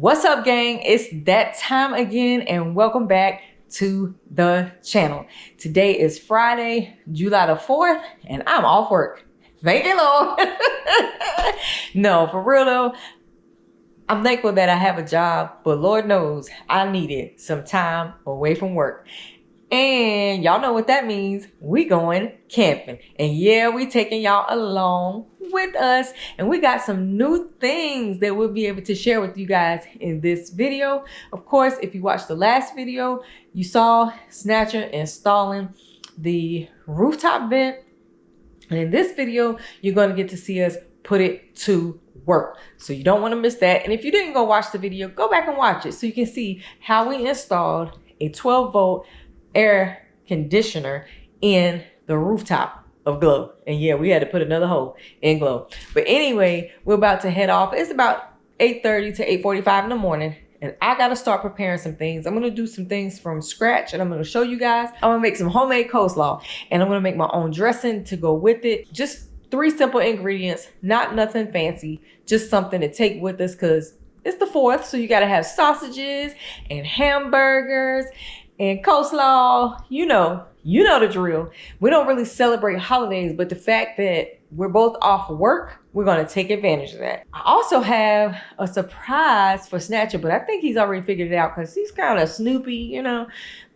What's up, gang? It's that time again, and welcome back to the channel. Today is Friday, July the 4th, and I'm off work. Thank you, Lord. No, for real though, I'm thankful that I have a job, but Lord knows I needed some time away from work. And y'all know what that means. We going camping. And yeah, we taking y'all along with us. And we got some new things that we'll be able to share with you guys in this video. Of course, if you watched the last video, you saw Snatcher installing the rooftop vent. And in this video, you're going to get to see us put it to work. So you don't want to miss that. And if you didn't go watch the video, go back and watch it so you can see how we installed a 12-volt air conditioner in the rooftop of Glow. And yeah, we had to put another hole in Glow. But anyway, we're about to head off. It's about 8:30 to 8:45 in the morning. And I got to start preparing some things. I'm going to do some things from scratch and I'm going to show you guys. I'm going to make some homemade coleslaw and I'm going to make my own dressing to go with it. Just 3 simple ingredients, not nothing fancy, just something to take with us because it's the 4th. So you got to have sausages and hamburgers and coleslaw. You know the drill. We don't really celebrate holidays, but the fact that we're both off work, we're going to take advantage of that. I also have a surprise for Snatcher, but I think he's already figured it out because he's kind of snoopy,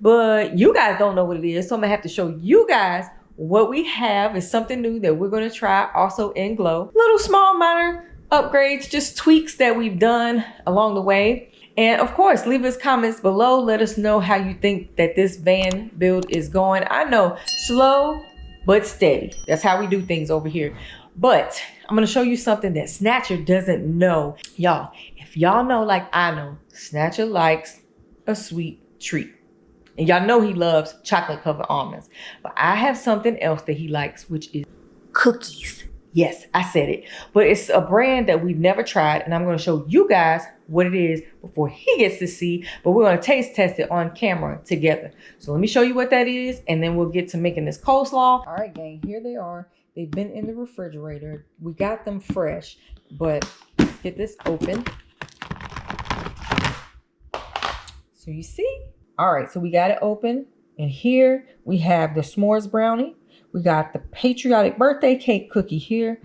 but you guys don't know what it is. So I'm gonna have to show you guys what we have. Is something new that we're going to try also in Glow. Little small minor upgrades, just tweaks that we've done along the way. And of course, leave us comments below. Let us know how you think that this van build is going. I know, slow but steady. That's how we do things over here. But I'm going to show you something that Snatcher doesn't know. Y'all, if y'all know like I know, Snatcher likes a sweet treat. And y'all know he loves chocolate covered almonds. But I have something else that he likes, which is cookies. Yes, I said it. But it's a brand that we've never tried. And I'm going to show you guys what it is before he gets to see. But we're going to taste test it on camera together. So let me show you what that is. And then we'll get to making this coleslaw. All right, gang, here they are. They've been in the refrigerator. We got them fresh. But let's get this open. So you see? All right, so we got it open. And here we have the s'mores brownie. We got the patriotic birthday cake cookie here.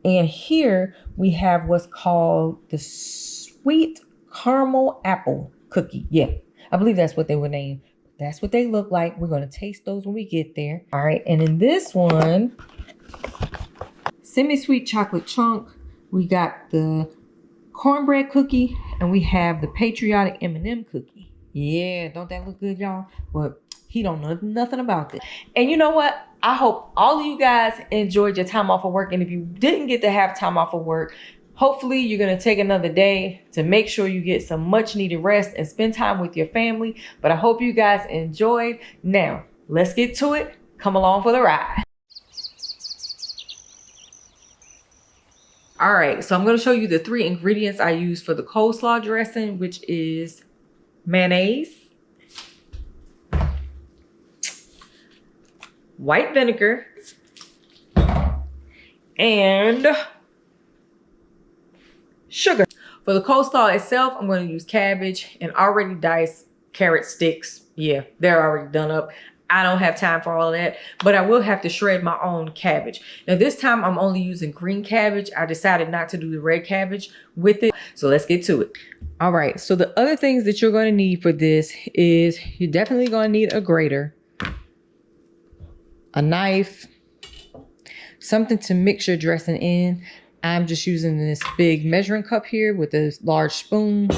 And here we have what's called the sweet caramel apple cookie. Yeah, I believe that's what they were named. That's what they look like. We're going to taste those when we get there. All right, and in this one, semi-sweet chocolate chunk. We got the cornbread cookie and we have the patriotic M&M cookie. Yeah, don't that look good, y'all? But he don't know nothing about this. And you know what? I hope all of you guys enjoyed your time off of work. And if you didn't get to have time off of work, hopefully you're going to take another day to make sure you get some much needed rest and spend time with your family. But I hope you guys enjoyed. Now, let's get to it. Come along for the ride. All right, so I'm going to show you the 3 ingredients I use for the coleslaw dressing, which is mayonnaise, white vinegar, and sugar. For the coleslaw itself, I'm going to use cabbage and already diced carrot sticks. Yeah, they're already done up. I don't have time for all of that, but I will have to shred my own cabbage. Now this time I'm only using green cabbage. I decided not to do the red cabbage with it. So let's get to it. All right, so the other things that you're going to need for this is you're definitely going to need a grater, a knife, something to mix your dressing in. I'm just using this big measuring cup here with a large spoon.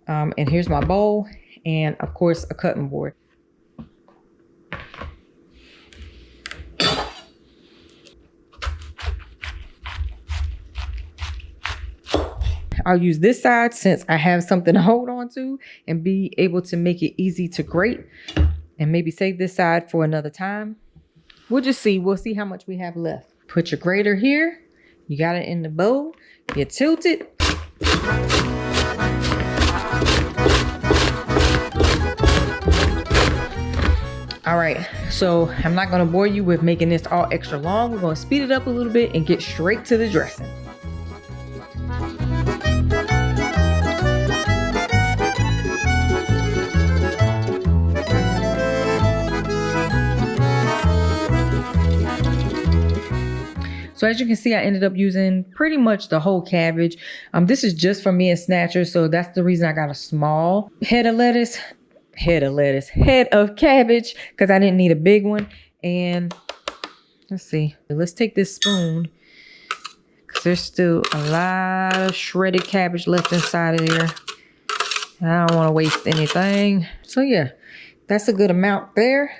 And here's my bowl and of course a cutting board. I'll use this side since I have something to hold on to and be able to make it easy to grate, and maybe save this side for another time. We'll just see. We'll see how much we have left. Put your grater here. You got it in the bowl. You tilt it. All right, so I'm not going to bore you with making this all extra long. We're going to speed it up a little bit and get straight to the dressing. So as you can see, I ended up using pretty much the whole cabbage. This is just for me and Snatcher, so that's the reason I got a small head of cabbage, because I didn't need a big one. And let's see, let's take this spoon, because there's still a lot of shredded cabbage left inside of there. I don't want to waste anything. So yeah, that's a good amount there.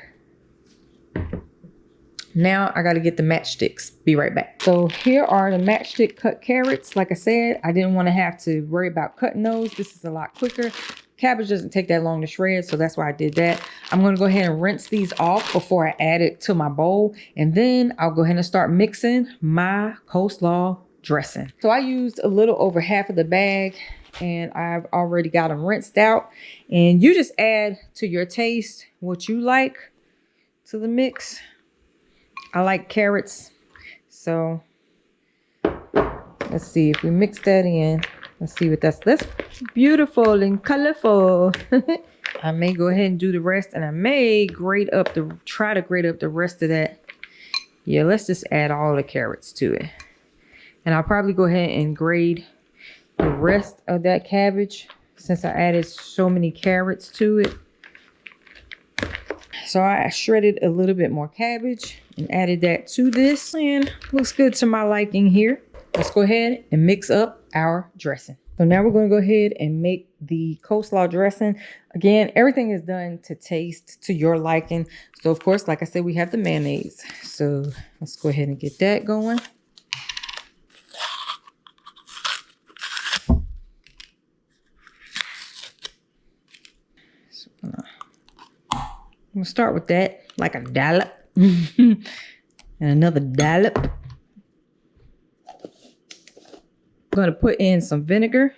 Now I got to get the matchsticks. Be right back. So here are the matchstick cut carrots. Like I said, I didn't want to have to worry about cutting those. This is a lot quicker. Cabbage doesn't take that long to shred, so that's why I did that. I'm going to go ahead and rinse these off before I add it to my bowl. And then I'll go ahead and start mixing my coleslaw dressing. So I used a little over half of the bag, and I've already got them rinsed out. And you just add to your taste what you like to the mix. I like carrots, so let's see if we mix that in. Let's see what that's beautiful and colorful. I may go ahead and do the rest, and I may try to grate up the rest of that. Yeah, let's just add all the carrots to it. And I'll probably go ahead and grate the rest of that cabbage since I added so many carrots to it. So I shredded a little bit more cabbage and added that to this, and looks good to my liking here. Let's go ahead and mix up our dressing. So now we're going to go ahead and make the coleslaw dressing. Again, everything is done to taste to your liking. So of course, like I said, we have the mayonnaise. So let's go ahead and get that going. I'm gonna start with that, like a dollop. And another dollop. I'm gonna put in some vinegar.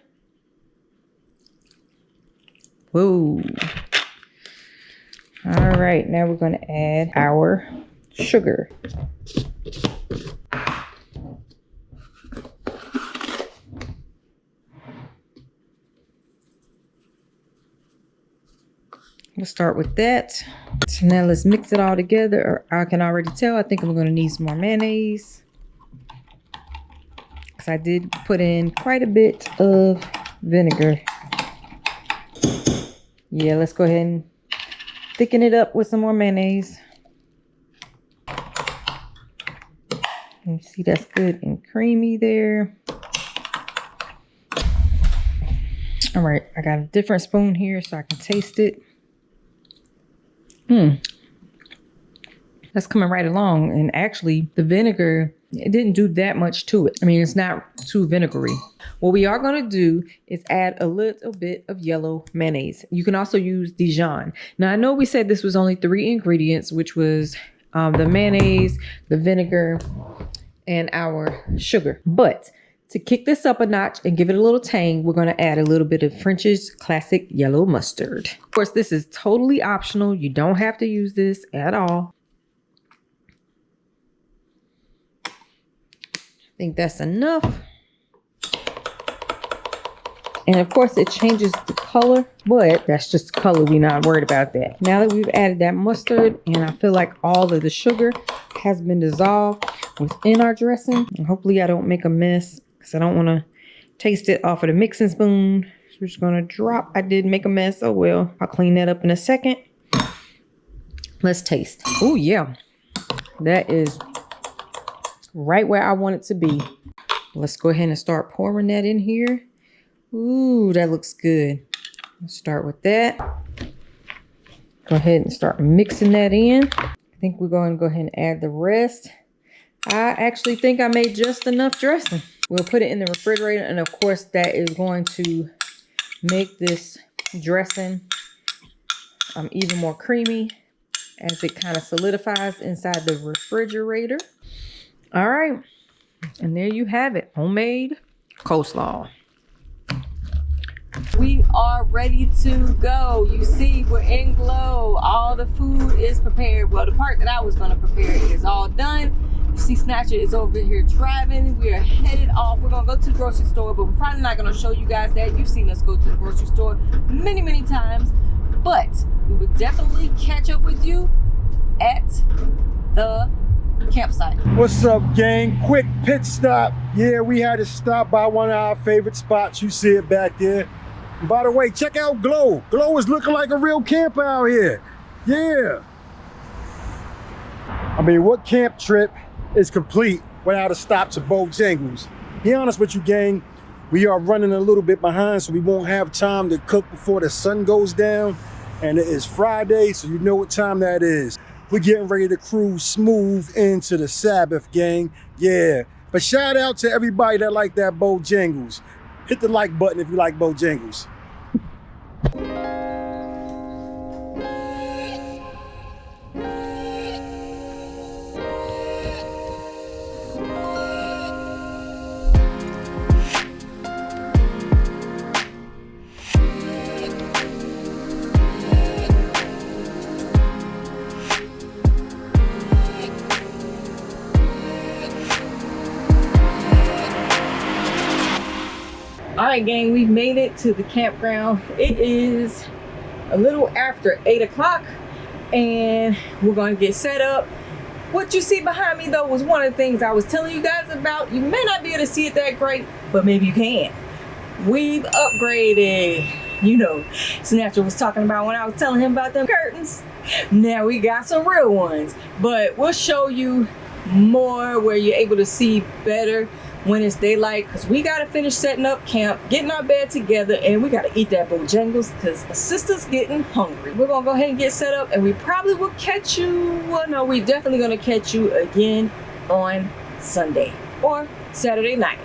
Whoa. All right, now we're gonna add our sugar. We'll start with that. So now let's mix it all together. I can already tell, I think I'm going to need some more mayonnaise, because I did put in quite a bit of vinegar. Yeah, let's go ahead and thicken it up with some more mayonnaise. You see that's good and creamy there. All right, I got a different spoon here so I can taste it. That's coming right along. And actually the vinegar, it didn't do that much to it. I mean, it's not too vinegary. What we are going to do is add a little bit of yellow mayonnaise. You can also use Dijon. Now I know we said this was only 3 ingredients, which was the mayonnaise, the vinegar, and our sugar. But to kick this up a notch and give it a little tang, we're going to add a little bit of French's classic yellow mustard. Of course, this is totally optional. You don't have to use this at all. I think that's enough. And of course, it changes the color, but that's just the color. We're not worried about that. Now that we've added that mustard, and I feel like all of the sugar has been dissolved within our dressing, and hopefully I don't make a mess, because I don't want to taste it off of the mixing spoon. So we're just going to drop. I did make a mess. Oh well. I'll clean that up in a second. Let's taste. Oh yeah. That is right where I want it to be. Let's go ahead and start pouring that in here. Ooh, that looks good. Let's start with that. Go ahead and start mixing that in. I think we're going to go ahead and add the rest. I actually think I made just enough dressing. We'll put it in the refrigerator, and of course that is going to make this dressing even more creamy as it kind of solidifies inside the refrigerator. All right, and there you have it, homemade coleslaw. We are ready to go. You see, we're in glow. All the food is prepared. Well, the part that I was going to prepare is all done. You see, Snatcher is over here driving. We are headed off. We're going to go to the grocery store, but we're probably not going to show you guys that. You've seen us go to the grocery store many, many times. But we will definitely catch up with you at the campsite. What's up, gang? Quick pit stop. Yeah, we had to stop by one of our favorite spots. You see it back there. And by the way, check out Glow. Glow is looking like a real camper out here. Yeah. I mean, what camp trip is complete without a stop to Bojangles? Be honest with you, gang. We are running a little bit behind, so we won't have time to cook before the sun goes down. And it is Friday, so you know what time that is. We're getting ready to cruise smooth into the Sabbath, gang. Yeah. But shout out to everybody that like that Bojangles. Hit the like button if you like Bojangles. All right, gang, we've made it to the campground. It is a little after 8 o'clock and we're gonna get set up. What you see behind me though was one of the things I was telling you guys about. You may not be able to see it that great, but maybe you can. We've upgraded. You know, Snatcher was talking about when I was telling him about them curtains. Now we got some real ones, but we'll show you more where you're able to see better when it's daylight, because we got to finish setting up camp, getting our bed together, and we got to eat that Bojangles because my sister's getting hungry. We're going to go ahead and get set up, and we probably will catch you, well, no, we're definitely going to catch you again on Sunday or Saturday night.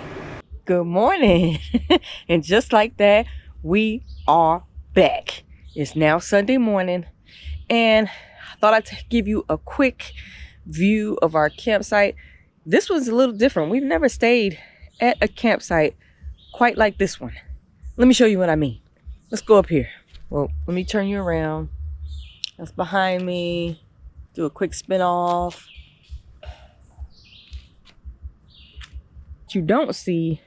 Good morning. And just like that, we are back. It's now Sunday morning, and I thought I'd give you a quick view of our campsite. This was a little different. We've never stayed at a campsite quite like this one. Let me show you what I mean. Let's go up here. Well, let me turn you around. That's behind me. Do a quick spin off. What you don't see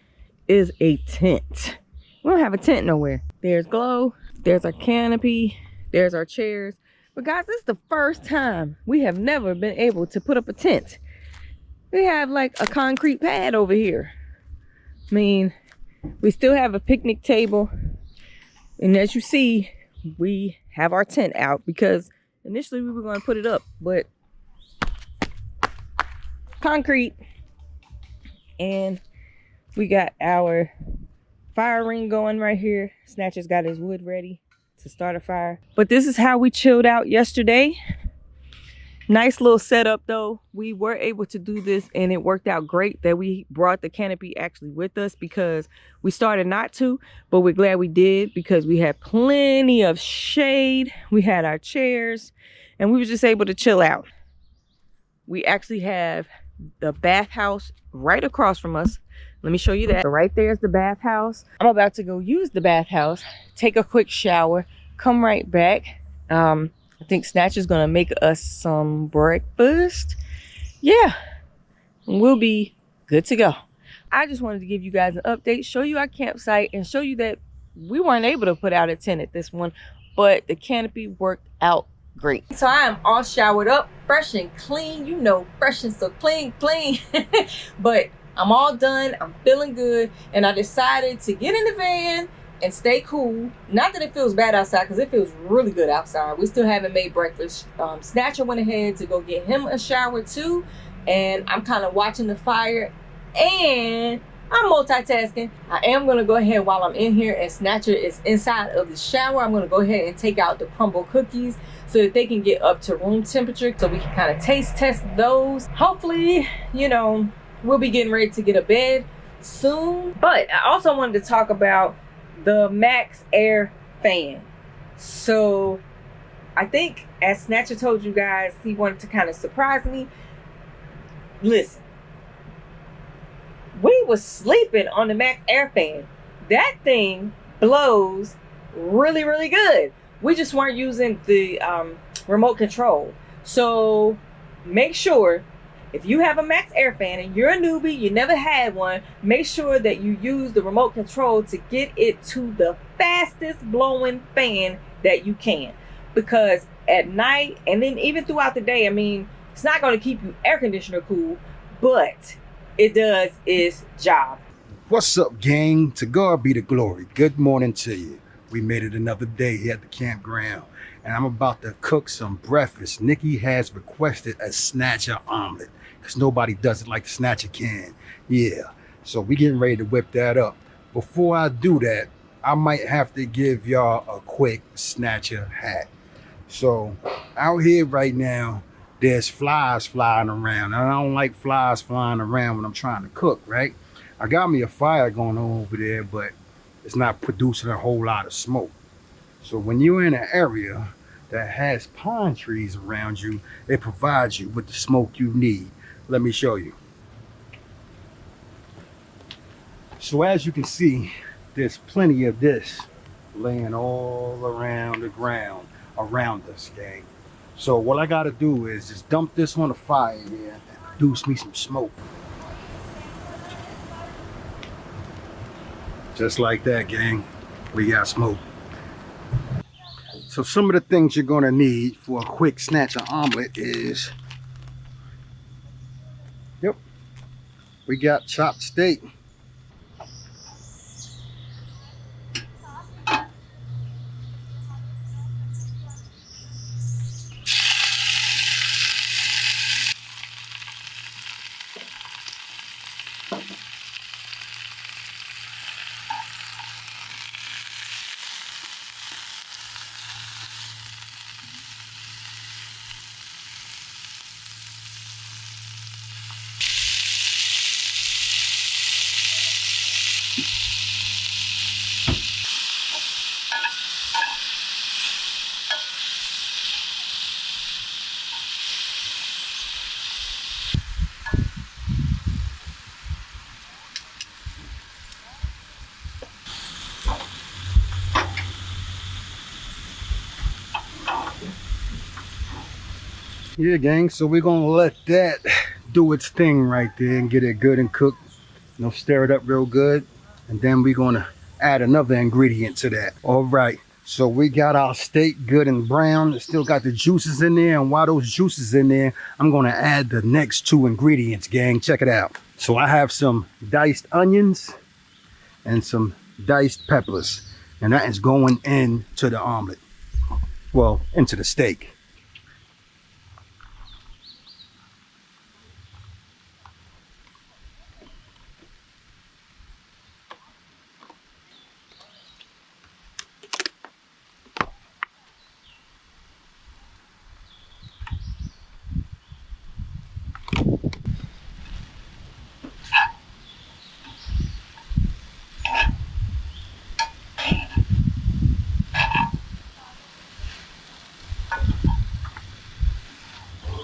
is a tent. We don't have a tent nowhere. There's Glow. There's our canopy. There's our chairs. But guys, this is the first time we have never been able to put up a tent. We have like a concrete pad over here. I mean, we still have a picnic table. And as you see, we have our tent out because initially we were going to put it up, but concrete. And we got our fire ring going right here. Snatcher's got his wood ready to start a fire. But this is how we chilled out yesterday. Nice little setup though. We were able to do this and it worked out great that we brought the canopy actually with us, because we started not to, but we're glad we did because we had plenty of shade. We had our chairs and we were just able to chill out. We actually have the bathhouse right across from us. Let me show you that. So right there's the bathhouse. I'm about to go use the bathhouse, take a quick shower, come right back. I think Snatch is gonna make us some breakfast. Yeah, we'll be good to go. I just wanted to give you guys an update, show you our campsite, and show you that we weren't able to put out a tent at this one, but the canopy worked out great. So I am all showered up, fresh and clean. You know, fresh and so clean. But I'm all done, I'm feeling good, and I decided to get in the van and stay cool. Not that it feels bad outside, because it feels really good outside. We still haven't made breakfast. Snatcher went ahead to go get him a shower too, and I'm kind of watching the fire and I'm multitasking. I am going to go ahead while I'm in here and Snatcher is inside of the shower. I'm going to go ahead and take out the Crumble cookies so that they can get up to room temperature, so we can kind of taste test those. Hopefully, you know, we'll be getting ready to get a bed soon. But I also wanted to talk about the Max Air fan. So I think, as Snatcher told you guys, he wanted to kind of surprise me. Listen, we was sleeping on the Max Air fan. That thing blows really, really good. We just weren't using the remote control. So make sure, if you have a Max Air fan and you're a newbie, you never had one, make sure that you use the remote control to get it to the fastest blowing fan that you can. Because at night, and then even throughout the day, I mean, It's not going to keep you air conditioner cool, but it does its job. What's up, gang? To God be the glory. Good morning to you. We made it another day here at the campground, and I'm about to cook some breakfast. Nikki has requested a snatcher omelet because nobody does it like the snatcher can. Yeah, so we getting ready to whip that up. Before I do that, I might have to give y'all a quick snatcher hack. So out here right now, there's flies flying around, and I don't like flies flying around when I'm trying to cook, right? I got me a fire going on over there, but it's not producing a whole lot of smoke. So when you're in an area that has pine trees around you, it provides you with the smoke you need. Let me show you. So as you can see, there's plenty of this laying all around the ground around us, gang. So what I gotta do is just dump this on the fire here and produce me some smoke. Just like that, gang, we got smoke. So some of the things you're gonna need for a quick snatcher omelet is, yep, we got chopped steak. Yeah, gang, so we're gonna let that do its thing right there and get it good and cooked. You know, stir it up real good, and then we're gonna add another ingredient to that. All right, so we got our steak good and brown. It still got the juices in there, and while those juices in there, I'm gonna add the next two ingredients, gang. Check it out. So I have some diced onions and some diced peppers, and that is going into the omelet. Well, into the steak.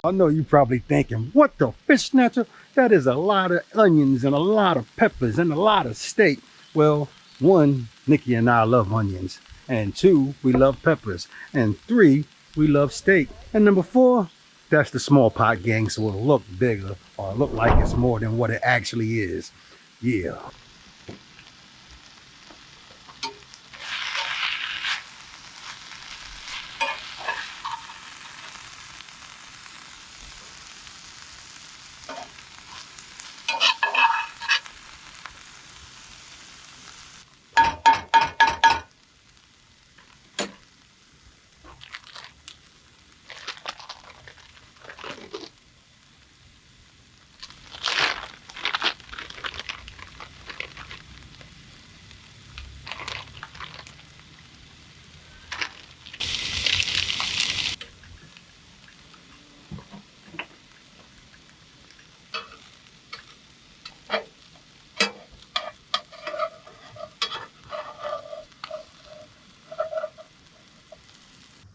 I know you're probably thinking, what the fish snatcher? That is a lot of onions and a lot of peppers and a lot of steak. Well, one, Nikki and I love onions. And two, we love peppers. And three, we love steak. And number four, that's the small pot, gang, so it'll look bigger or look like it's more than what it actually is. Yeah.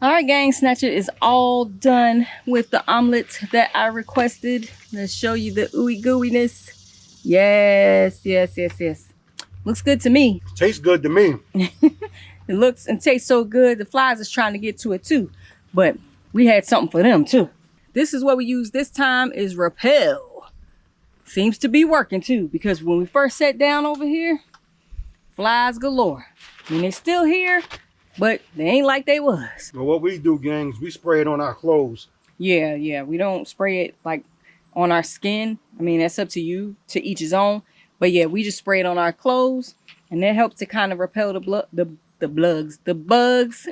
All right, gang, snatcher is all done with the omelet that I requested. Let's show you the ooey gooiness. Yes, yes, yes, yes. Looks good to me. Tastes good to me. It looks and tastes so good. The flies is trying to get to it too, but we had something for them too. This is what we use this time is Repel. Seems to be working too, because when we first sat down over here, flies galore. I mean, they're still here, but they ain't like they was. Well, what we do, gangs, we spray it on our clothes Yeah. We don't spray it like on our skin. I mean, that's up to you, to each his own. But yeah, we just spray it on our clothes, and that helps to kind of repel the bugs.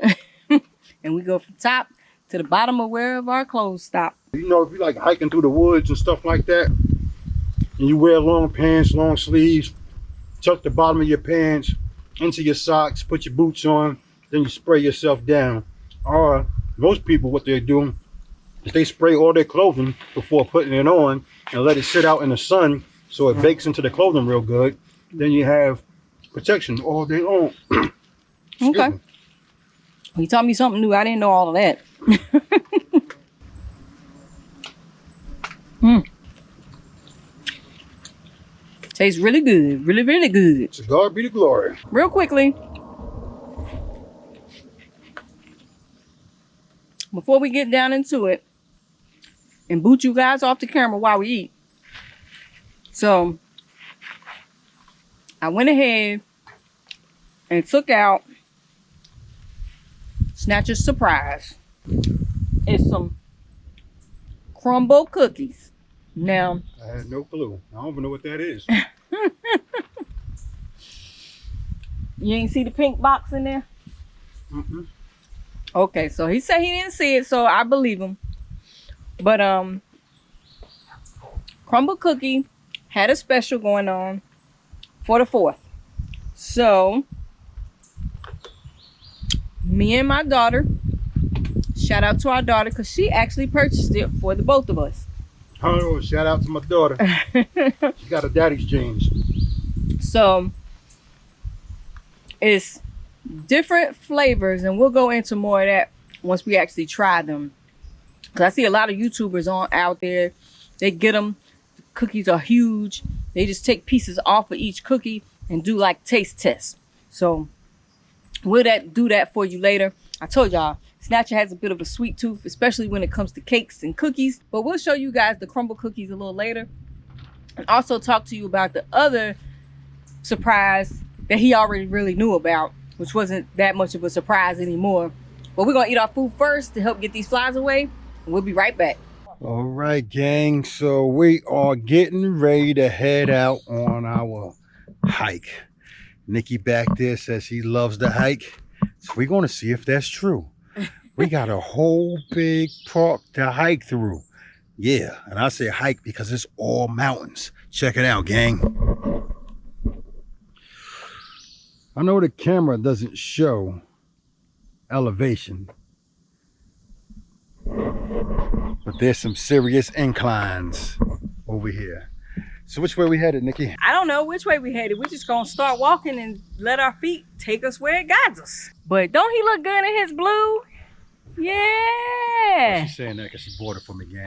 And we go from top to the bottom of wherever our clothes stop. You know, if you like hiking through the woods and stuff like that, and you wear long pants, long sleeves, tuck the bottom of your pants into your socks, put your boots on, then you spray yourself down. Or most people, what they're doing is they spray all their clothing before putting it on and let it sit out in the sun so it bakes into the clothing real good. Then you have protection all day long. Okay. You taught me something new. I didn't know all of that. Tastes really good. Really, really good. To God be the glory. Real quickly, before we get down into it and boot you guys off the camera while we eat. So, I went ahead and took out Snatcher's surprise. It's some Crumble cookies. Now, I had no clue. I don't even know what that is. You ain't see the pink box in there? Mm-mm. Okay, so he said he didn't see it, so I believe him. But Crumble Cookie had a special going on for the 4th. So me and my daughter, shout out to our daughter, because she actually purchased it for the both of us. Oh, shout out to my daughter. She got a daddy's jeans. So it's different flavors, and we'll go into more of that once we actually try them. Because I see a lot of YouTubers out there. They get them. The cookies are huge. They just take pieces off of each cookie and do like taste tests. So we'll do that for you later. I told y'all, Snatcher has a bit of a sweet tooth, especially when it comes to cakes and cookies. But we'll show you guys the Crumble cookies a little later. And also talk to you about the other surprise that he already really knew about, which wasn't that much of a surprise anymore. But we're going to eat our food first to help get these flies away. And we'll be right back. All right, gang. So we are getting ready to head out on our hike. Nikki back there says he loves the hike. So we're going to see if that's true. We got a whole big park to hike through. Yeah, and I say hike because it's all mountains. Check it out, gang. I know the camera doesn't show elevation, but there's some serious inclines over here. So which way we headed, Nikki? I don't know which way we headed. We're just going to start walking and let our feet take us where it guides us. But don't he look good in his blue? Yeah. She's saying that because she bought it for me, gang.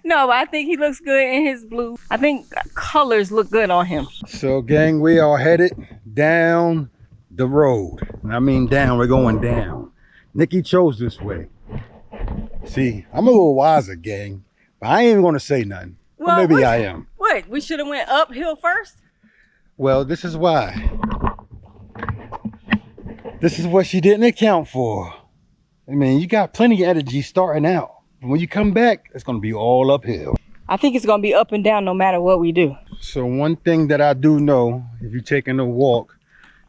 No, but I think he looks good in his blue. I think colors look good on him. So, gang, we are headed down the road. And I mean down, we're going down. Nikki chose this way. See, I'm a little wiser, gang, but I ain't even going to say nothing. Well, maybe I am. What? We should have went uphill first? Well, this is why. This is what she didn't account for. I mean, you got plenty of energy starting out. When you come back, it's going to be all uphill. I think it's going to be up and down no matter what we do. So one thing that I do know, if you're taking a walk,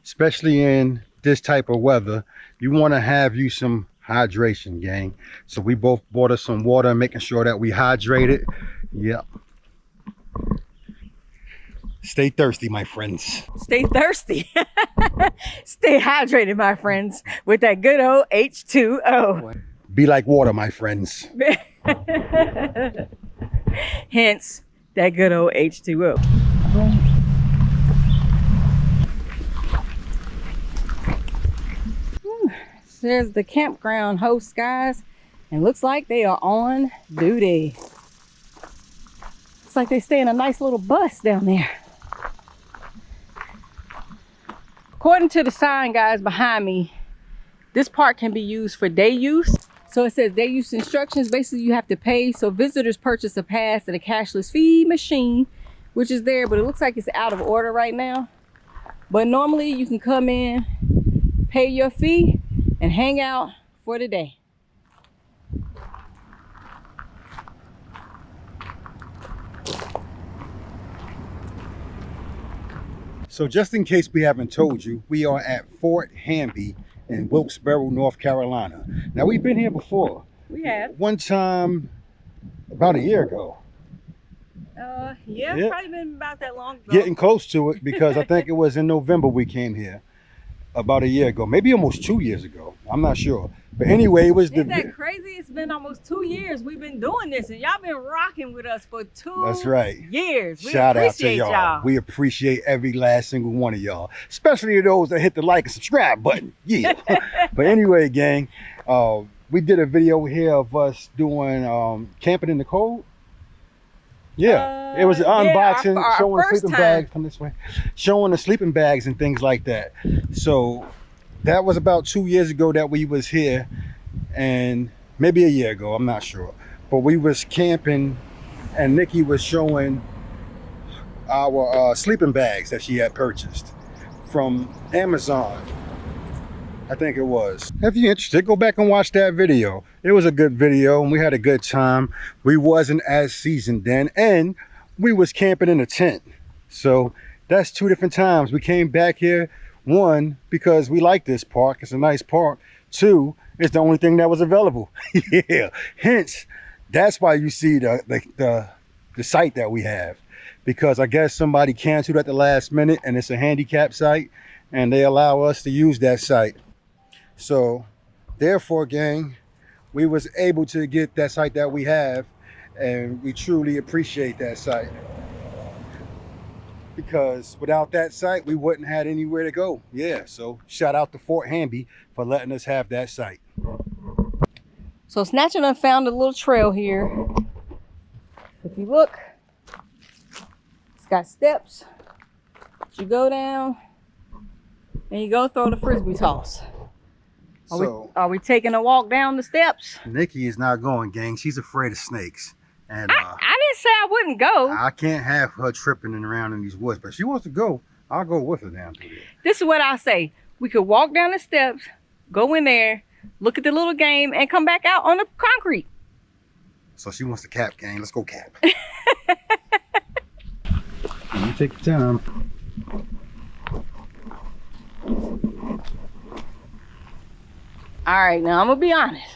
especially in this type of weather, you want to have you some hydration, gang. So we both bought us some water, making sure that we hydrated. Yep. Stay thirsty, my friends. Stay thirsty. Stay hydrated, my friends, with that good old H2O. Be like water, my friends. Hence, that good old H2O. There's the campground host, guys, and looks like they are on duty. Looks like they stay in a nice little bus down there. According to the sign, guys, behind me, this park can be used for day use. So it says day use instructions. Basically, you have to pay. So visitors purchase a pass at a cashless fee machine, which is there, but it looks like it's out of order right now. But normally you can come in, pay your fee, and hang out for the day. So just in case we haven't told you, we are at Fort Hamby in Wilkesboro, North Carolina. Now, we've been here before. We have. One time, about a year ago. Yeah, it's probably been about that long ago. Getting close to it, because I think it was in November we came here. About a year ago, maybe almost 2 years ago. I'm not sure. But anyway, it was Isn't that crazy? It's been almost 2 years we've been doing this, and y'all been rocking with us for 2 That's right. years. We Shout out to appreciate y'all. We appreciate every last single one of y'all, especially those that hit the like and subscribe button. Yeah. But anyway, gang, we did a video here of us doing camping in the cold. Yeah, it was an unboxing, our showing first sleeping time. bags. Come this way, showing the sleeping bags and things like that. So that was about 2 years ago that we was here, and maybe a year ago, I'm not sure. But we was camping, and Nikki was showing our sleeping bags that she had purchased from Amazon. I think it was. If you're interested, go back and watch that video. It was a good video and we had a good time. We wasn't as seasoned then, and we was camping in a tent. So that's 2 different times. We came back here, 1, because we like this park. It's a nice park. 2, it's the only thing that was available. Yeah, hence, that's why you see the site that we have. Because I guess somebody canceled at the last minute and it's a handicap site, and they allow us to use that site. So therefore, gang, we was able to get that site that we have, and we truly appreciate that site, because without that site we wouldn't have anywhere to go. Yeah, so shout out to Fort Hamby for letting us have that site. So Snatcher done found a little trail here. If you look, it's got steps. You go down and you go throw the frisbee toss. Are we taking a walk down the steps? Nikki is not going, gang. She's afraid of snakes. And I didn't say I wouldn't go. I can't have her tripping around in these woods, but she wants to go. I'll go with her down through there. This is what I say. We could walk down the steps, go in there, look at the little game, and come back out on the concrete. So she wants to cap, gang. Let's go cap. You take your time. All right, now I'm gonna be honest.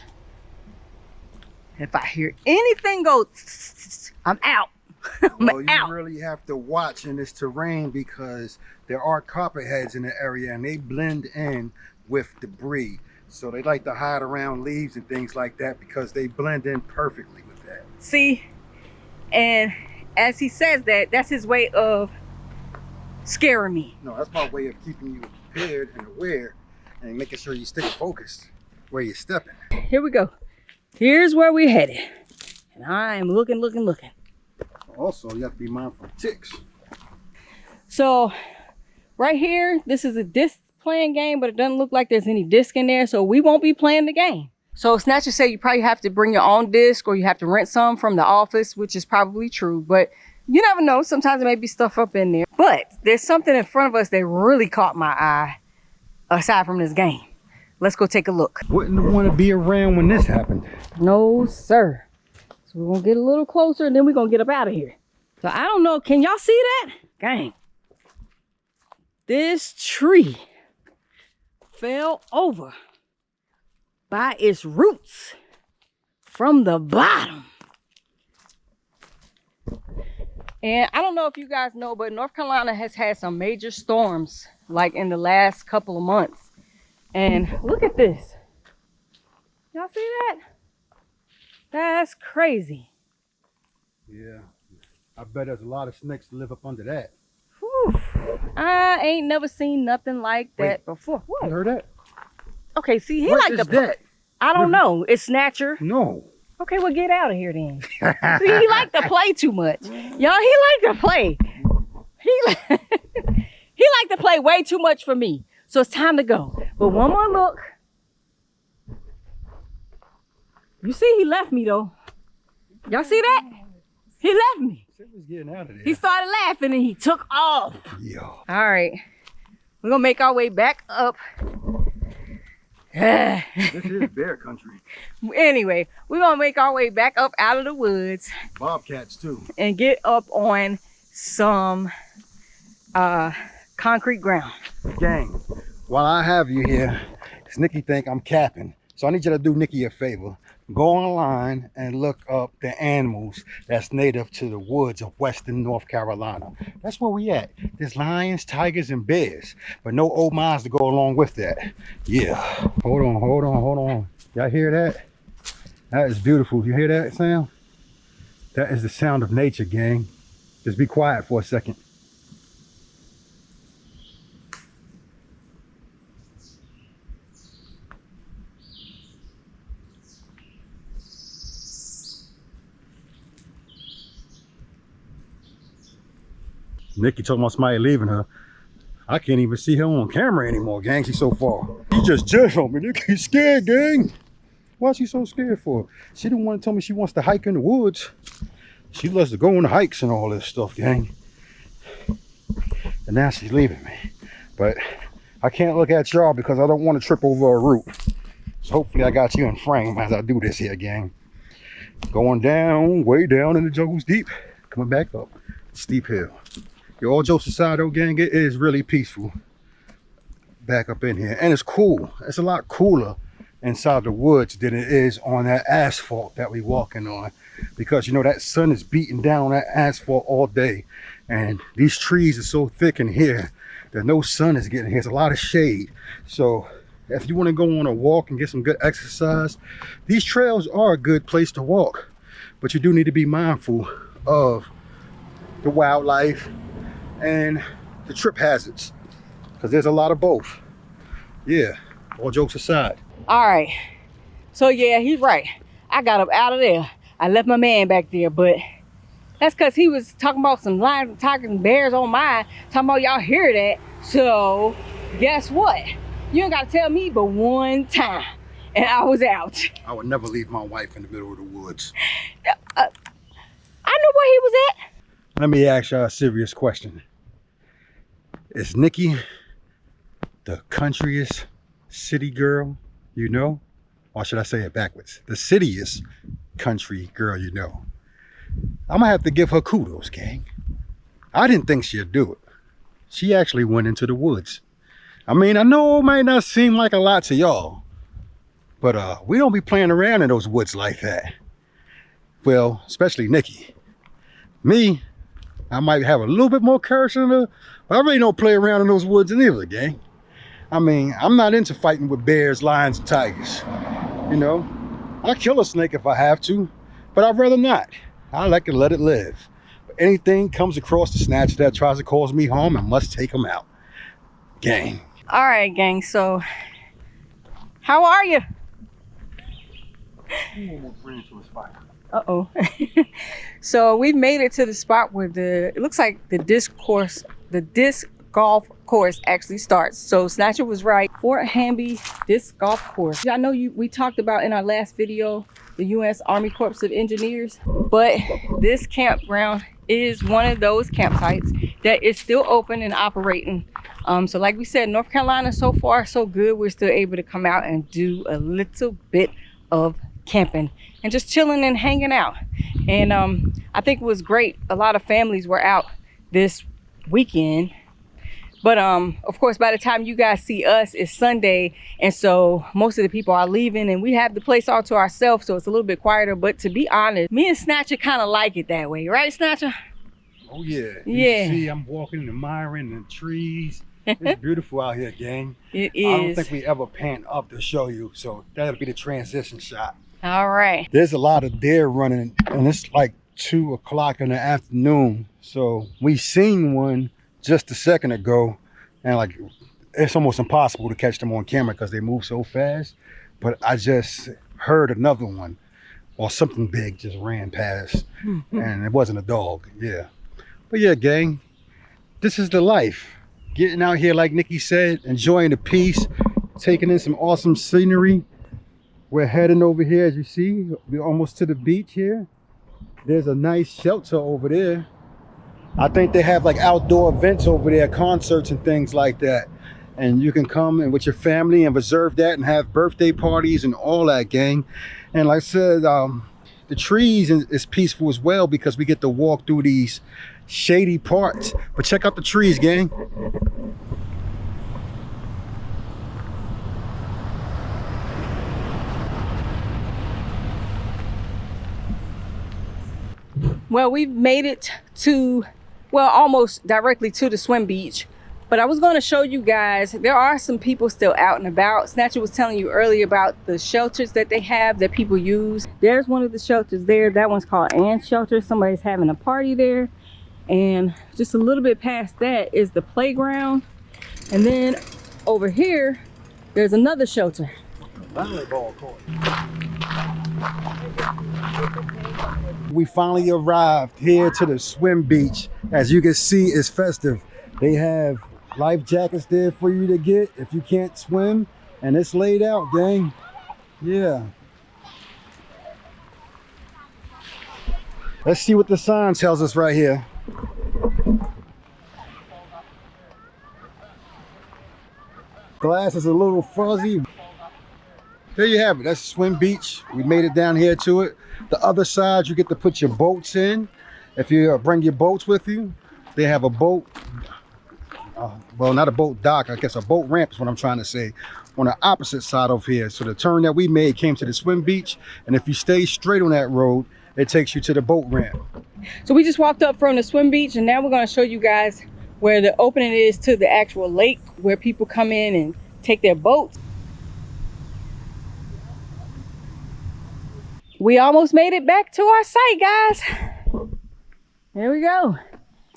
If I hear anything go, I'm out. Well, you really have to watch in this terrain, because there are copperheads in the area and they blend in with debris. So they like to hide around leaves and things like that, because they blend in perfectly with that. See, and as he says that, that's his way of scaring me. No, that's my way of keeping you prepared and aware and making sure you stay focused where you're stepping. Here we go. Here's where we're headed. And I'm looking. Also, you have to be mindful of ticks. So right here, this is a disc playing game, but it doesn't look like there's any disc in there, so we won't be playing the game. So Snatcher said you probably have to bring your own disc, or you have to rent some from the office, which is probably true, but you never know. Sometimes there may be stuff up in there. But there's something in front of us that really caught my eye aside from this game. Let's go take a look. Wouldn't want to be around when this happened. No, sir. So we're gonna get a little closer and then we're gonna get up out of here. So I don't know, can y'all see that? Gang. This tree fell over by its roots from the bottom. And I don't know if you guys know, but North Carolina has had some major storms like in the last couple of months. And look at this. Y'all see that? That's crazy. Yeah, I bet there's a lot of snakes that live up under that. Whew. I ain't never seen nothing like that before. What? You heard that? Okay, see, he What like is to that? I don't know. It's Snatcher. No. Okay, well, get out of here then. See, he like to play too much. Y'all, he like to play. He like to play way too much for me. So it's time to go. But one more look. You see, he left me though. Y'all see that? He left me. Was getting out of there. He started laughing and he took off. Yo. All right. We're going to make our way back up. This is bear country. Anyway, we're going to make our way back up out of the woods. Bobcats too. And get up on some concrete ground. Gang, while I have you here, because Nikki think I'm capping, so I need you to do Nikki a favor. Go online and look up the animals that's native to the woods of Western North Carolina. That's where we at. There's lions, tigers, and bears, but no old mines to go along with that. Yeah. Hold on. Y'all hear that? That is beautiful. You hear that sound? That is the sound of nature, gang. Just be quiet for a second. Nikki talking about somebody leaving her. I can't even see her on camera anymore, gang. She's so far. She just jumped on me. Nikki's scared, gang. Why's she so scared for? She didn't want to tell me she wants to hike in the woods. She loves to go on the hikes and all this stuff, gang. And now she's leaving me. But I can't look at y'all because I don't want to trip over a root. So hopefully I got you in frame as I do this here, gang. Going down, way down in the jungle's deep. Coming back up. Steep hill. Yo, all jokes aside though, gang, it is really peaceful back up in here. And it's cool. It's a lot cooler inside the woods than it is on that asphalt that we walking on, because you know that sun is beating down that asphalt all day, and these trees are so thick in here that no sun is getting here. It's a lot of shade. So if you want to go on a walk and get some good exercise, these trails are a good place to walk, but you do need to be mindful of the wildlife and the trip hazards, because there's a lot of both. Yeah, all jokes aside. All right. So yeah, he's right. I got up out of there. I left my man back there, but that's because he was talking about some lions and tigers and bears on mine. Talking about y'all hear that. So guess what? You ain't got to tell me but one time, and I was out. I would never leave my wife in the middle of the woods. I knew where he was at. Let me ask y'all a serious question. Is Nikki the countryest city girl you know? Or should I say it backwards? The cityest country girl you know? I'm gonna have to give her kudos, gang. I didn't think she'd do it. She actually went into the woods. I mean, I know it might not seem like a lot to y'all, but we don't be playing around in those woods like that. Well, especially Nikki. Me, I might have a little bit more courage than her, but I really don't play around in those woods either, gang. I mean, I'm not into fighting with bears, lions, and tigers. You know, I'll kill a snake if I have to, but I'd rather not. I like to let it live. But anything comes across the snatch that tries to cause me harm, I must take them out. Gang. All right, gang. So, how are you? Uh-oh. So we've made it to the spot where it looks like the disc golf course actually starts. So Snatcher was right. Fort Hamby Disc Golf Course. I know we talked about in our last video the U.S. Army Corps of Engineers, but this campground is one of those campsites that is still open and operating. So like we said, North Carolina, so far so good. We're still able to come out and do a little bit of camping and just chilling and hanging out. And I think it was great. A lot of families were out this weekend. But of course, by the time you guys see us, it's Sunday. And so most of the people are leaving and we have the place all to ourselves. So it's a little bit quieter. But to be honest, me and Snatcher kind of like it that way. Right, Snatcher? Oh, yeah. Yeah. You see, I'm walking in the mire and the trees. It's beautiful out here, gang. It is. I don't think we ever pan up to show you. So that'll be the transition shot. All right. There's a lot of deer running and it's like 2 o'clock in the afternoon. So we seen one just a second ago, and like it's almost impossible to catch them on camera because they move so fast. But I just heard another one, or something big just ran past, and it wasn't a dog. Yeah, but yeah, gang, this is the life. Getting out here, like Nikki said, enjoying the peace, taking in some awesome scenery. We're heading over here, as you see. We're almost to the beach here. There's a nice shelter over there. I think they have like outdoor events over there, concerts and things like that. And you can come and with your family and reserve that and have birthday parties and all that, gang. And like I said, the trees is peaceful as well because we get to walk through these shady parts. But check out the trees, gang. Well, we've made it to, well, almost directly to the swim beach. But I was going to show you guys, there are some people still out and about. Snatcher was telling you earlier about the shelters that they have that people use. There's one of the shelters there. That one's called Ann's Shelter. Somebody's having a party there. And just a little bit past that is the playground. And then over here, there's another shelter. Volleyball court. We finally arrived here to the swim beach. As you can see, it's festive. They have life jackets there for you to get if you can't swim, and it's laid out, gang. Yeah. Let's see what the sign tells us right here. Glass is a little fuzzy. There you have it. That's Swim Beach. We made it down here to it. The other side, you get to put your boats in. If you bring your boats with you, they have a boat. Well, not a boat dock. I guess a boat ramp is what I'm trying to say. On the opposite side of here. So the turn that we made came to the swim beach. And if you stay straight on that road, it takes you to the boat ramp. So we just walked up from the swim beach, and now we're going to show you guys where the opening is to the actual lake, where people come in and take their boats. We almost made it back to our site, guys. There we go.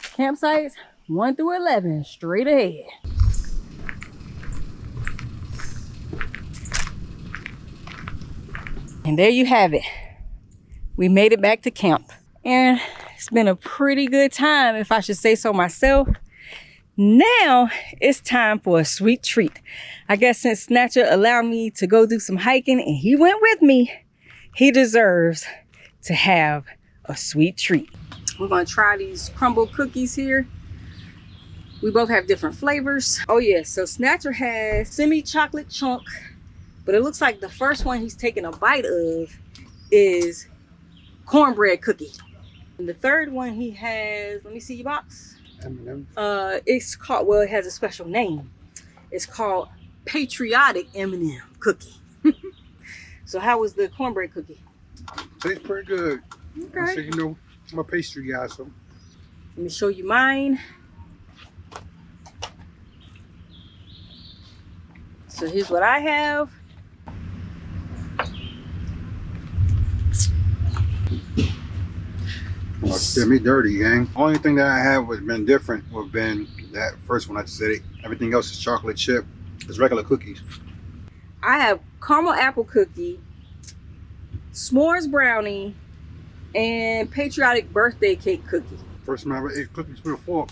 Campsites 1 through 11, straight ahead. And there you have it. We made it back to camp. And it's been a pretty good time, if I should say so myself. Now it's time for a sweet treat. I guess since Snatcher allowed me to go do some hiking and he went with me, he deserves to have a sweet treat. We're gonna try these Crumble cookies here. We both have different flavors. Oh yeah, so Snatcher has semi-chocolate chunk, but it looks like the first one he's taking a bite of is cornbread cookie. And the third one he has, let me see your box. It's called, well, it has a special name. It's called Patriotic M&M cookie. So how was the cornbread cookie? Tastes pretty good. Okay. So, you know, I'm a pastry guy, so. Let me show you mine. So here's what I have. Oh, did me dirty, gang. Only thing that I have would have been different would have been that first one I said it. Everything else is chocolate chip. It's regular cookies. I have caramel apple cookie, s'mores brownie, and patriotic birthday cake cookie. First time I ever ate cookies with a fork.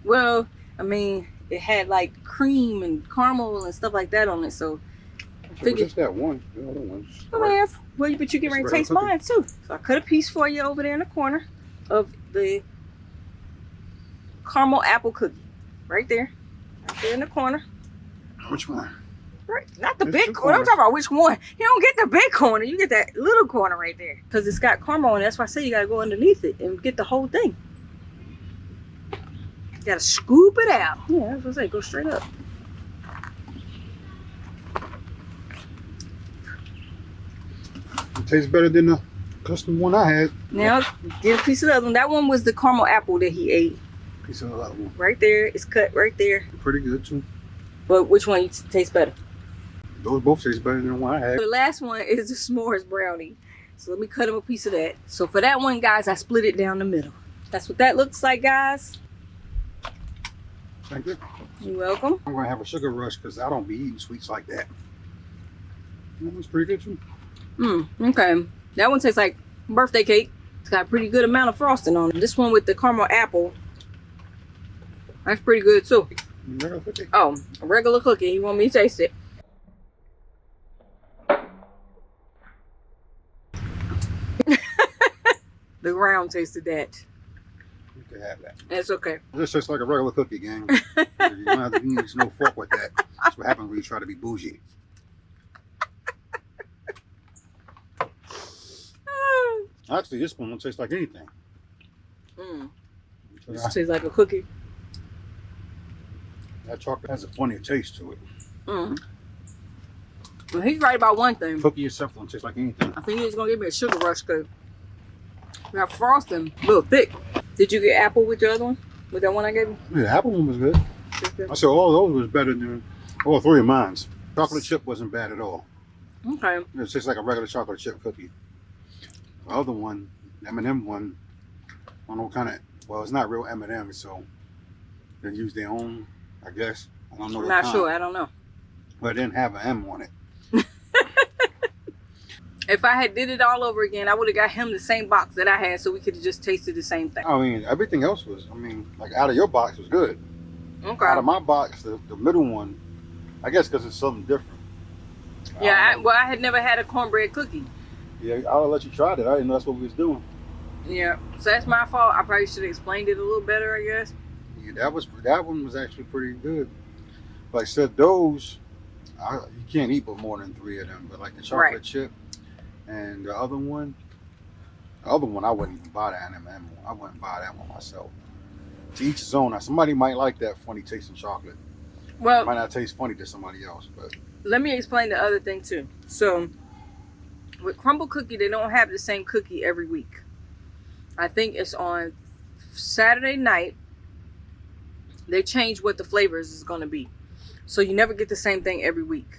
Well, I mean, it had like cream and caramel and stuff like that on it, so I figured. Just that one. The other one's Oh, man. Well, but you get ready to taste mine too. So I cut a piece for you over there in the corner of the caramel apple cookie. Right there. Right there in the corner. Which one? Right. Not the There's big two corner. I'm corners. talking about which one. You don't get the big corner. You get that little corner right there. Because it's got caramel and that's why I say you got to go underneath it and get the whole thing. You got to scoop it out. Yeah, that's what I say. Go straight up. It tastes better than the custom one I had. Now, get a piece of the other one. That one was the caramel apple that he ate. Piece of the other one. Right there. It's cut right there. Pretty good too. But which one tastes better? Those both taste better than the one I had. The last one is the s'mores brownie. So let me cut him a piece of that. So for that one, guys, I split it down the middle. That's what that looks like, guys. Thank you. You're welcome. I'm gonna have a sugar rush because I don't be eating sweets like that. That one's pretty good too. Okay. That one tastes like birthday cake. It's got a pretty good amount of frosting on it. This one with the caramel apple, that's pretty good too. Regular cookie. Oh, a regular cookie. You want me to taste it? The ground tasted that. You can have that. That's okay. This tastes like a regular cookie, gang. You don't have to use no fork with that. That's what happens when you try to be bougie. Actually, this one don't taste like anything. This tastes like a cookie. That chocolate has a funny taste to it. Well, he's right about one thing. Cookie itself don't taste like anything. I think he's gonna give me a sugar rush because we have frosting a little thick. Did you get apple with your other one? With that one I gave you? Yeah, the apple one was good. I said all those was better than all three of mine. Chocolate chip wasn't bad at all. Okay. It tastes like a regular chocolate chip cookie. The other one, M&M one, I don't know what kind of, well, it's not real M&M, so they use their own, I guess. I don't know. I'm not sure. I don't know. But it didn't have an M on it. If I had did it all over again, I would have got him the same box that I had, so we could have just tasted the same thing. I mean, everything else was, I mean, like out of your box was good. Okay. Out of my box, the middle one, I guess because it's something different. Yeah, I had never had a cornbread cookie. Yeah, I'll let you try it. I didn't know that's what we was doing. Yeah, so that's my fault. I probably should have explained it a little better, I guess. Yeah, that one was actually pretty good. Like I said, those, you can't eat but more than 3 of them. But like the chocolate chip and the other one I wouldn't even buy that M&M one. I wouldn't buy that one myself. To each his own. Now, somebody might like that funny tasting chocolate. Well, it might not taste funny to somebody else, but let me explain the other thing too. So with Crumble cookie, they don't have the same cookie every week. I think it's on Saturday night. They change what the flavors is going to be. So you never get the same thing every week.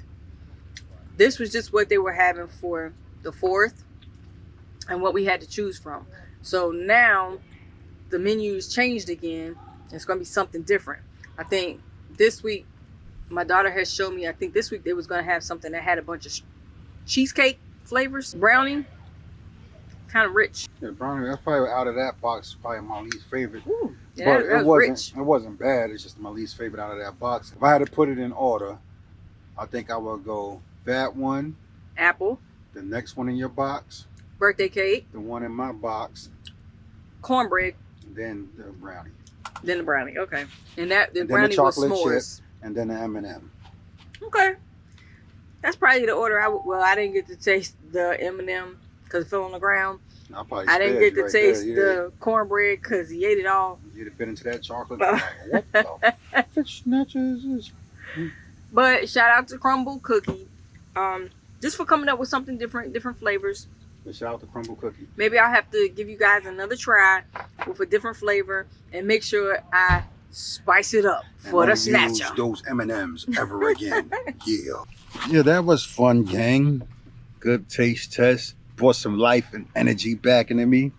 This was just what they were having for the 4th and what we had to choose from. So now the menu's changed again. It's going to be something different. I think this week, my daughter has shown me, I think this week they was going to have something that had a bunch of cheesecake flavors. Brownie, kind of rich. yeah, brownie, that's probably out of that box, probably my least favorite. Ooh, yeah, But that was rich. It wasn't bad. It's just my least favorite out of that box. If I had to put it in order, I think I would go that one, Apple, the next one in your box, birthday cake, the one in my box, cornbread, then the brownie, then the brownie. Okay, and that the and then brownie the was chocolate s'mores. chip, and then the M&M. Okay, that's probably the order. I didn't get to taste the M&M because it fell on the ground. I didn't get to taste the cornbread because he ate it all. You'd have been into that chocolate. Like, what the fish snatches is? But shout out to Crumble Cookie, just for coming up with something different flavors. Shout out to Crumble Cookie. Maybe I'll have to give you guys another try with a different flavor and make sure I spice it up for the snatcher. Use those M&Ms ever again. Yeah, that was fun, gang. Good taste test. Brought some life and energy back into me.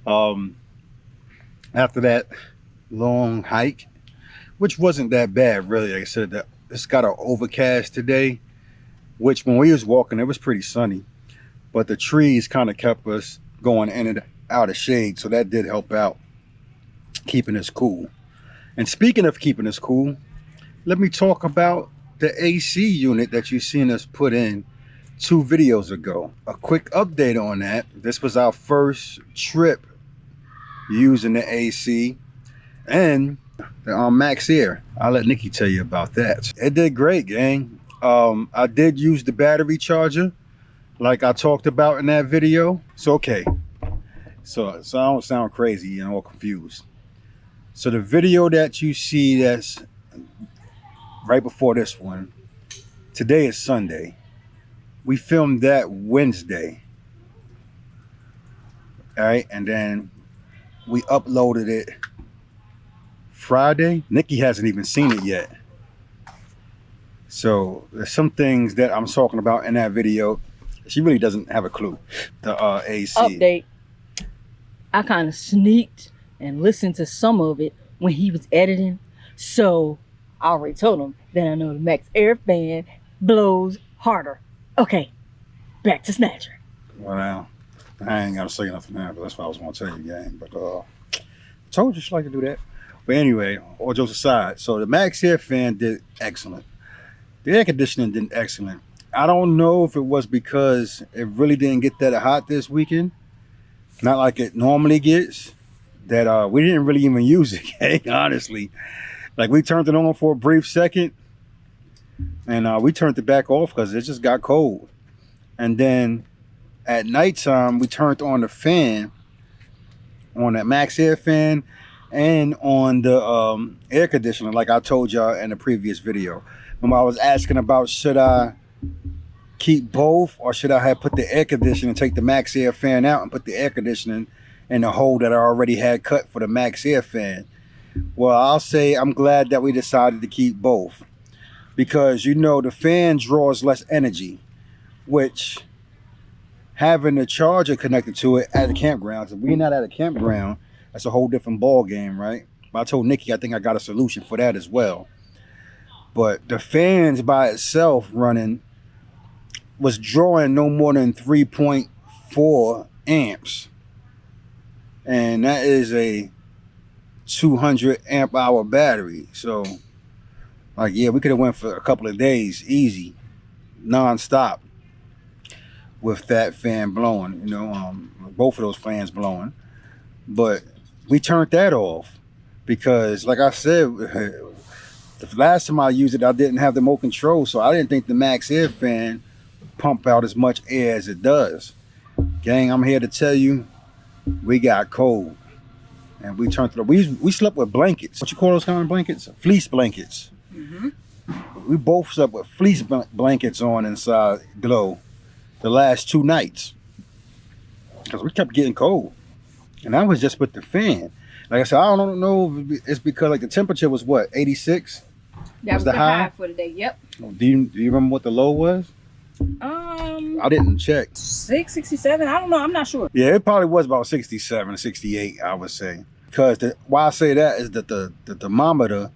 After that long hike, which wasn't that bad, really. Like I said, it's got an overcast today, which when we was walking, it was pretty sunny. But the trees kind of kept us going in and out of shade, so that did help out, keeping us cool. And speaking of keeping us cool, let me talk about the AC unit that you've seen us put in 2 videos ago. A quick update on that. This was our first trip using the AC and the Max Air. I'll let Nikki tell you about that. It did great, gang. I did use the battery charger like I talked about in that video. So okay, so I don't sound crazy and all confused. So the video that you see that's right before this one, today is Sunday. We filmed that Wednesday. All right, and then we uploaded it Friday. Nikki hasn't even seen it yet. So there's some things that I'm talking about in that video. She really doesn't have a clue. The AC. Update. I kind of sneaked and listened to some of it when he was editing. So I already told him that I know the Max Air fan blows harder. Okay, back to Snatcher. Well, now, I ain't got to say nothing now, but that's what I was going to tell you, gang. But told you she'd like to do that. But anyway, all jokes aside, so the Max Air fan did excellent. The air conditioning did excellent. I don't know if it was because it really didn't get that hot this weekend, not like it normally gets, that we didn't really even use it, gang, honestly. Like, we turned it on for a brief second, and we turned it back off because it just got cold. And then at nighttime, we turned on the fan on that max air fan and on the air conditioner, like I told y'all in the previous video. Remember, I was asking about should I keep both or should I have put the air conditioner and take the max air fan out and put the air conditioning in the hole that I already had cut for the max air fan. Well, I'll say I'm glad that we decided to keep both, because you know the fan draws less energy, which having the charger connected to it at the campground, if we're not at a campground, that's a whole different ball game, right? But I told Nikki I think I got a solution for that as well. But the fans by itself running was drawing no more than 3.4 amps. And that is a 200 amp hour battery. So like, yeah, we could have went for a couple of days easy, non-stop, with that fan blowing, you know, both of those fans blowing. But we turned that off because, like I said, the last time I used it, I didn't have the remote control, so I didn't think the max air fan pump out as much air as it does. Gang, I'm here to tell you, we got cold, and we turned it off. We slept with blankets. What you call those kind of blankets? Fleece blankets. Mm-hmm. We both slept with fleece blankets on inside Glow the last 2 nights because we kept getting cold, and that was just with the fan. Like I said, I don't know if it's because like the temperature was what, 86? That was the high for the day. Yep. Do you remember what the low was? I didn't check. 667. I don't know. I'm not sure. Yeah, it probably was about 67, 68, I would say. Because why I say that is that the thermometer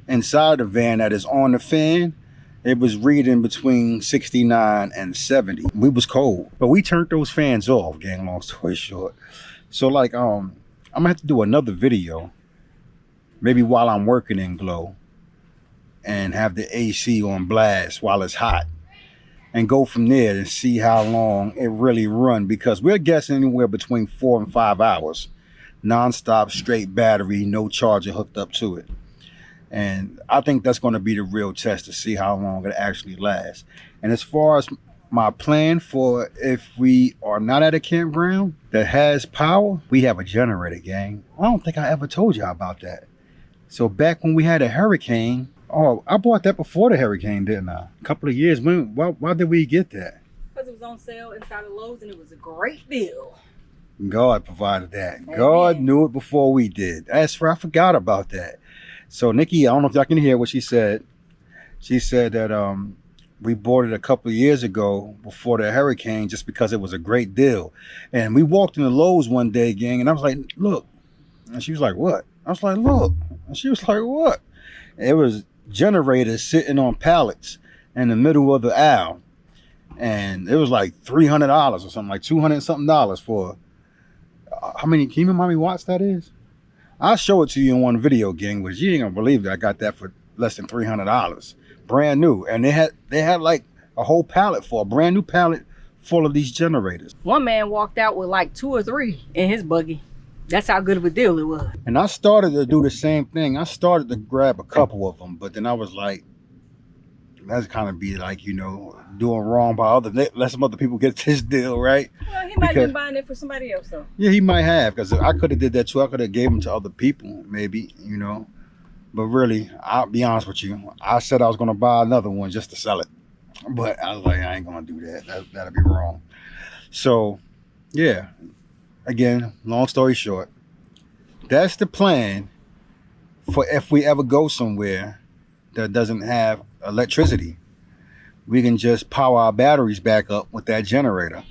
inside the van that is on the fan, it was reading between 69 and 70. We was cold, but we turned those fans off, gang, long story short. So like, I'm gonna have to do another video, maybe while I'm working in Glow, and have the AC on blast while it's hot, and go from there and see how long it really run, because we're guessing anywhere between 4 and 5 hours, non-stop, straight battery, no charger hooked up to it. And I think that's going to be the real test to see how long it actually lasts. And as far as my plan for if we are not at a campground that has power, we have a generator, gang. I don't think I ever told y'all about that. So back when we had a hurricane, oh, I bought that before the hurricane, didn't I? A couple of years. Why did we get that? Because it was on sale inside of Lowe's and it was a great deal. God provided that. Amen. God knew it before we did. That's right. I forgot about that. So Nikki, I don't know if y'all can hear what she said. She said that we bought it a couple of years ago before the hurricane just because it was a great deal. And we walked into Lowe's one day, gang, and I was like, look. And she was like, what? I was like, look. And she was like, what? And it was generators sitting on pallets in the middle of the aisle. And it was like $300 or something, like $200 something for how many, can you remember how many watts that is? I'll show it to you in one video, gang, but you ain't gonna believe that I got that for less than $300, brand new. And they had like a whole pallet full, a brand new pallet full of these generators. One man walked out with like 2 or 3 in his buggy. That's how good of a deal it was. And I started to do the same thing. I started to grab a couple of them, but then I was like, that's kind of be like, you know, doing wrong by let some other people get this deal, right? Well, he might have been buying it for somebody else, though. Yeah, he might have, because I could have did that too. I could have gave them to other people, maybe, you know. But really, I'll be honest with you. I said I was going to buy another one just to sell it. But I was like, I ain't going to do that. That'll be wrong. So, yeah. Again, long story short, that's the plan for if we ever go somewhere that doesn't have electricity. We can just power our batteries back up with that generator,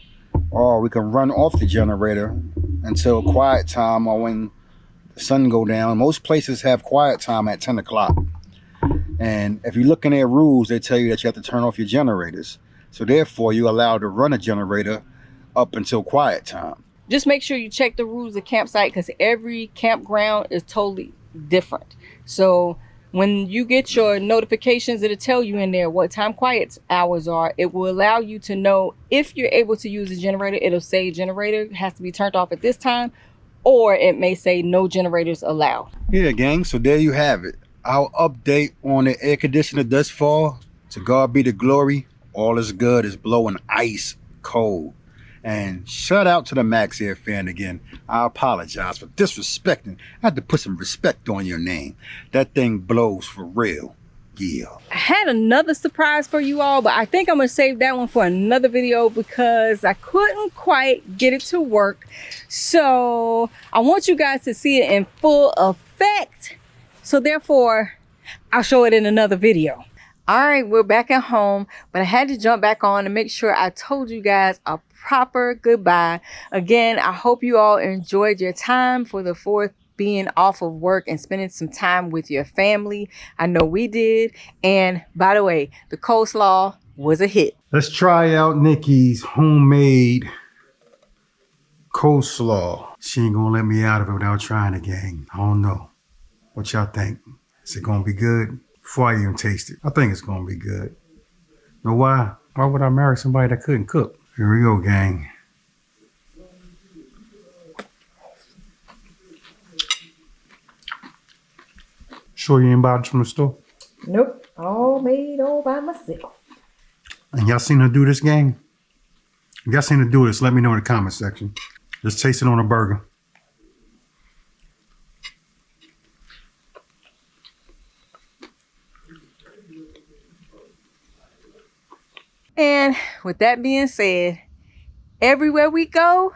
or we can run off the generator until quiet time or when the sun go down. Most places have quiet time at 10 o'clock. And if you look in their rules, they tell you that you have to turn off your generators. So therefore, you're allowed to run a generator up until quiet time. Just make sure you check the rules of campsite, because every campground is totally different. So when you get your notifications, it'll tell you in there what time quiet hours are. It will allow you to know if you're able to use a generator. It'll say generator has to be turned off at this time, or it may say no generators allowed. Yeah, gang, so there you have it. Our update on the air conditioner thus far. To God be the glory. All is good. It's blowing ice cold. And shout out to the Max Air fan again. I apologize for disrespecting. I had to put some respect on your name. That thing blows for real. Yeah. I had another surprise for you all, but I think I'm gonna save that one for another video because I couldn't quite get it to work. So I want you guys to see it in full effect. So therefore, I'll show it in another video. All right, we're back at home, but I had to jump back on to make sure I told you guys a proper goodbye. Again, I hope you all enjoyed your time for the 4th, being off of work and spending some time with your family. I know we did. And by the way, the coleslaw was a hit. Let's try out Nikki's homemade coleslaw. She ain't gonna let me out of it without trying it, gang. I don't know. What y'all think? Is it gonna be good? Before I even taste it, I think it's gonna be good. Know why? Why would I marry somebody that couldn't cook? Here we go, gang. Sure you ain't bought it from the store? Nope. All made all by myself. And y'all seen her do this, gang? If y'all seen her do this, let me know in the comment section. Just taste it on a burger. And with that being said, everywhere we go,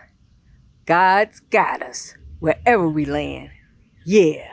God's got us. Wherever we land. Yeah.